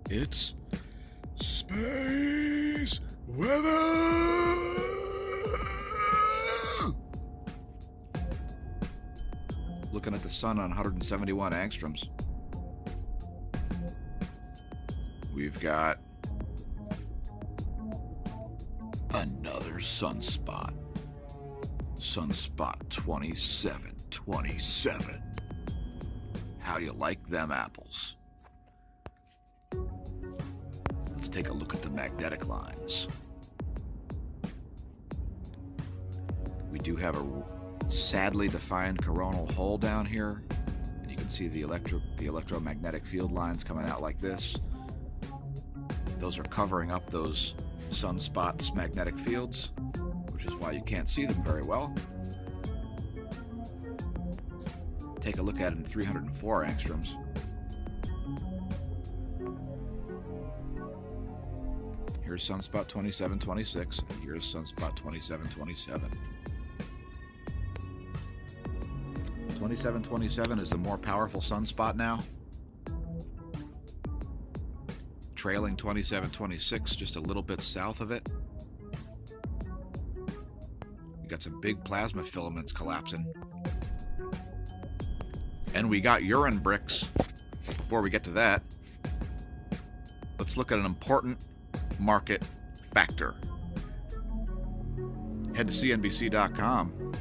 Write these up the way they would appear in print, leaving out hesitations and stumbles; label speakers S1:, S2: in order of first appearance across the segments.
S1: It's space weather! Looking at the sun on 171 angstroms. We've got another sunspot. Sunspot 2727. How do you like them apples? Let's take a look at the magnetic lines. We do have a sadly defined coronal hole down here, and you can see the electromagnetic field lines coming out like this. Those are covering up those sunspots' magnetic fields, which is why you can't see them very well. Take a look at it in 304 angstroms. Here's sunspot 2726, and here's sunspot 2727. 2727 is the more powerful sunspot now, trailing 2726 just a little bit south of it. We got some big plasma filaments collapsing. And we got urine bricks. Before we get to that, let's look at an important market factor. Head to CNBC.com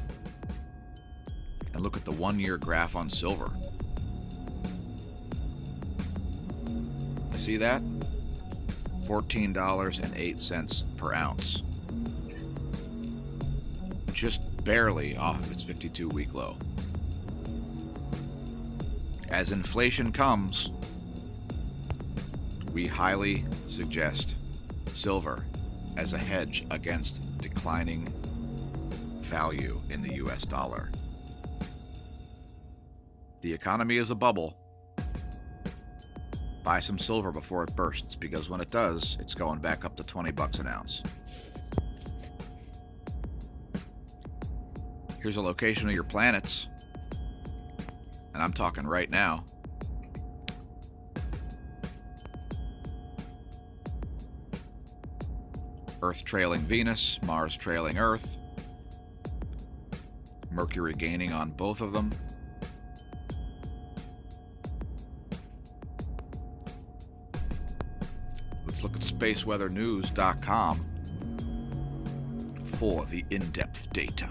S1: and look at the 1-year graph on silver. You see that? $14.08 per ounce. Just barely off of its 52-week low. As inflation comes, we highly suggest silver as a hedge against declining value in the US dollar. The economy is a bubble. Buy some silver before it bursts, because when it does, it's going back up to 20 bucks an ounce. Here's a location of your planets, and I'm talking right now. Earth trailing Venus, Mars trailing Earth, Mercury gaining on both of them. Let's look at spaceweathernews.com for the in-depth data.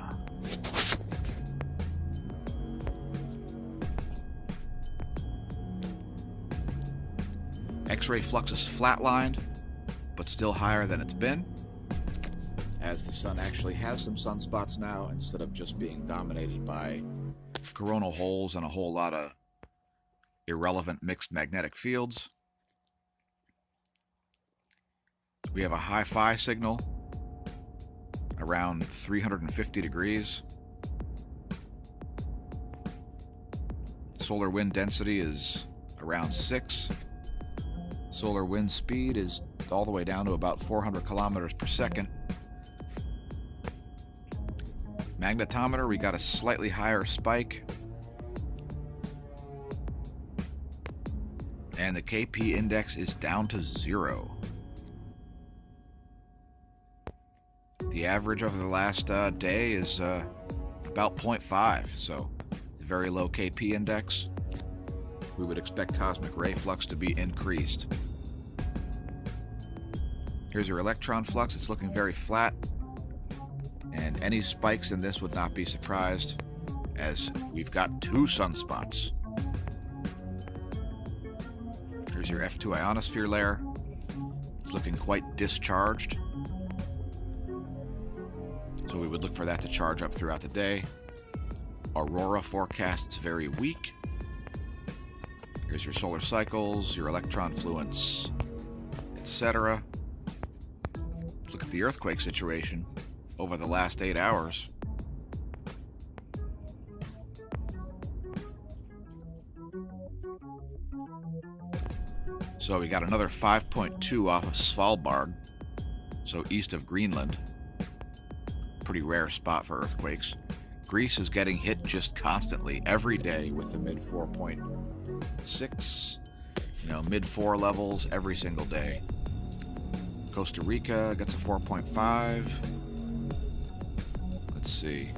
S1: X-ray flux is flatlined, but still higher than it's been, as the sun actually has some sunspots now instead of just being dominated by coronal holes and a whole lot of irrelevant mixed magnetic fields. We have a high-fi signal around 350 degrees. Solar wind density is around 6. Solar wind speed is all the way down to about 400 kilometers per second. Magnetometer, we got a slightly higher spike. And the KP index is down to 0. The average over the last day is about 0.5, so it's a very low KP index. We would expect cosmic ray flux to be increased. Here's your electron flux. It's looking very flat, and any spikes in this would not be surprised, as we've got 2 sunspots. Here's your F2 ionosphere layer. It's looking quite discharged, so we would look for that to charge up throughout the day. Aurora forecast, it's very weak. Here's your solar cycles, your electron fluence, etc. Let's look at the earthquake situation over the last 8 hours. So we got another 5.2 off of Svalbard, so east of Greenland. Pretty rare spot for earthquakes. Greece is getting hit just constantly every day with the mid 4.6. You know, mid-4 levels every single day. Costa Rica gets a 4.5. Let's see.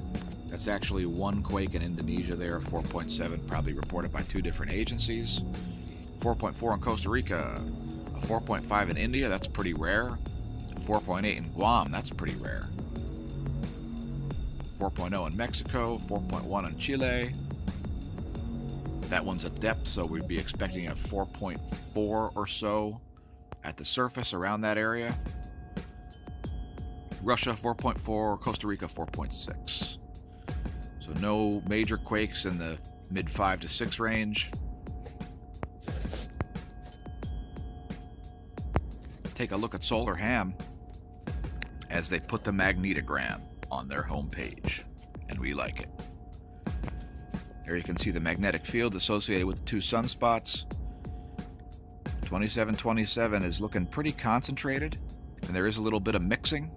S1: That's actually one quake in Indonesia there, 4.7, probably reported by 2 different agencies. 4.4 in Costa Rica. A 4.5 in India, that's pretty rare. 4.8 in Guam, that's pretty rare. 4.0 in Mexico, 4.1 in Chile. That one's at depth, so we'd be expecting a 4.4 or so at the surface around that area. Russia 4.4, Costa Rica 4.6. So no major quakes in the mid 5 to 6 range. Take a look at Solar Ham as they put the magnetogram on their homepage, and we like it. There you can see the magnetic field associated with the 2 sunspots. 2727 is looking pretty concentrated, and there is a little bit of mixing.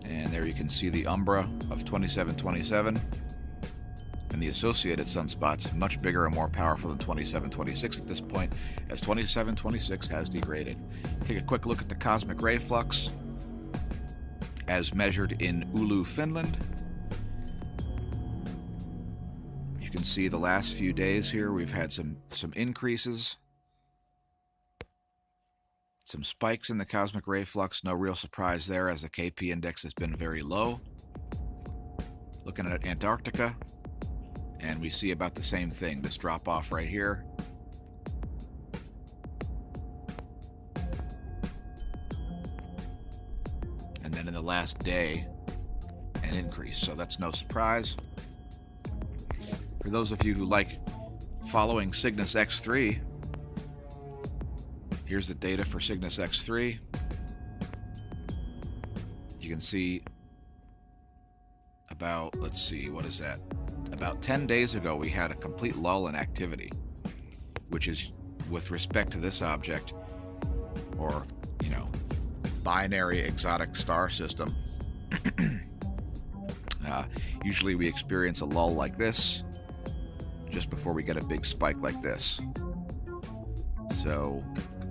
S1: And there you can see the umbra of 2727. And the associated sunspots much bigger and more powerful than 2726 at this point, as 2726 has degraded. Take a quick look at the cosmic ray flux as measured in Oulu, Finland. You can see the last few days here we've had some increases, some spikes in the cosmic ray flux. No real surprise there, as the KP index has been very low. Looking at Antarctica, and we see about the same thing, this drop off right here. And then in the last day, an increase, so that's no surprise. For those of you who like following Cygnus X3, here's the data for Cygnus X3. You can see about, let's see, what is that? About 10 days ago, we had a complete lull in activity, which is, with respect to this object, or, you know, binary exotic star system. Usually we experience a lull like this just before we get a big spike like this. So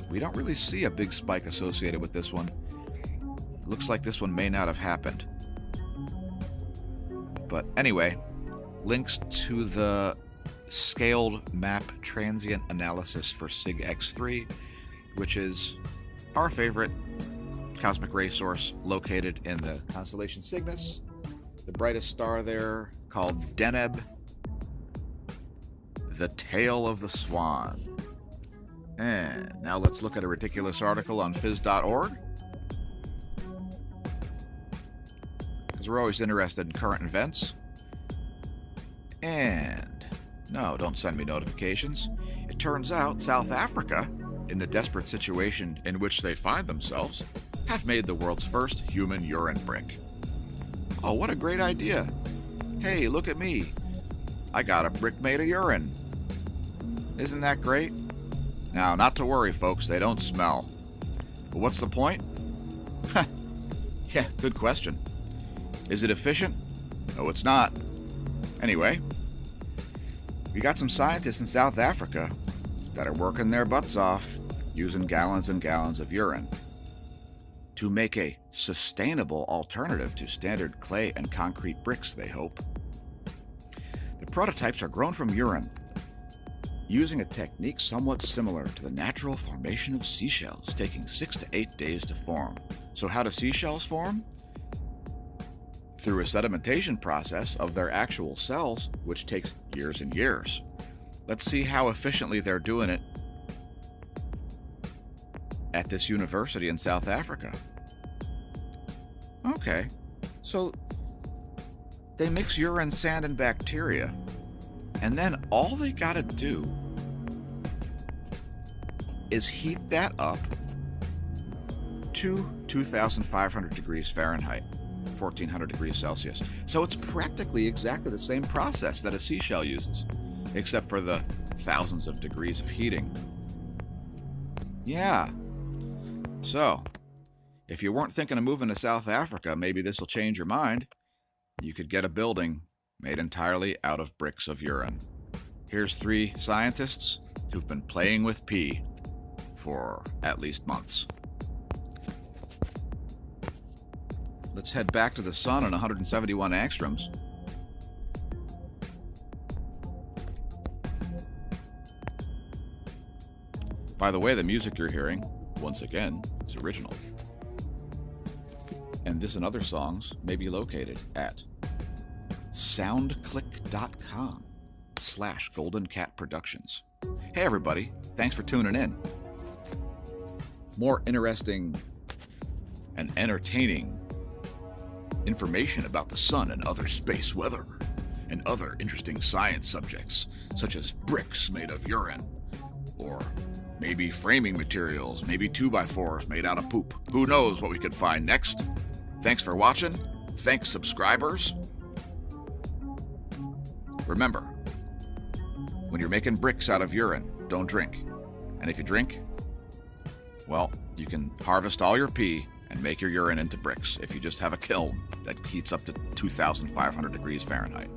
S1: we don't really see a big spike associated with this one. It looks like this one may not have happened. But anyway, links to the scaled map transient analysis for SIG X3, which is our favorite cosmic ray source located in the constellation Cygnus. The brightest star there, called Deneb, the tail of the swan. And now let's look at a ridiculous article on phys.org, because we're always interested in current events. And no, don't send me notifications. It turns out South Africa, in the desperate situation in which they find themselves, have made the world's first human urine brick. Oh, what a great idea. Hey, look at me. I got a brick made of urine. Isn't that great? Now, not to worry, folks, they don't smell. But what's the point? Yeah, good question. Is it efficient? No, it's not. Anyway, we got some scientists in South Africa that are working their butts off using gallons and gallons of urine to make a sustainable alternative to standard clay and concrete bricks, they hope. The prototypes are grown from urine, using a technique somewhat similar to the natural formation of seashells, taking 6 to 8 days to form. So how do seashells form? Through a sedimentation process of their actual cells, which takes years and years. Let's see how efficiently they're doing it at this university in South Africa. Okay, so they mix urine, sand, and bacteria, and then all they gotta do is heat that up to 2,500 degrees Fahrenheit, 1,400 degrees Celsius. So it's practically exactly the same process that a seashell uses, except for the thousands of degrees of heating. Yeah. So, if you weren't thinking of moving to South Africa, maybe this will change your mind. You could get a building made entirely out of bricks of urine. Here's 3 scientists who've been playing with pee for at least months. Let's head back to the sun on 171 angstroms. By the way, the music you're hearing, once again, is original. And this and other songs may be located at soundclick.com/goldencatproductions. Hey everybody, thanks for tuning in. More interesting and entertaining information about the sun and other space weather, and other interesting science subjects, such as bricks made of urine, or maybe framing materials, maybe 2x4s made out of poop. Who knows what we could find next? Thanks for watching. Thanks, subscribers. Remember, when you're making bricks out of urine, don't drink. And if you drink, well, you can harvest all your pee and make your urine into bricks if you just have a kiln that heats up to 2,500 degrees Fahrenheit.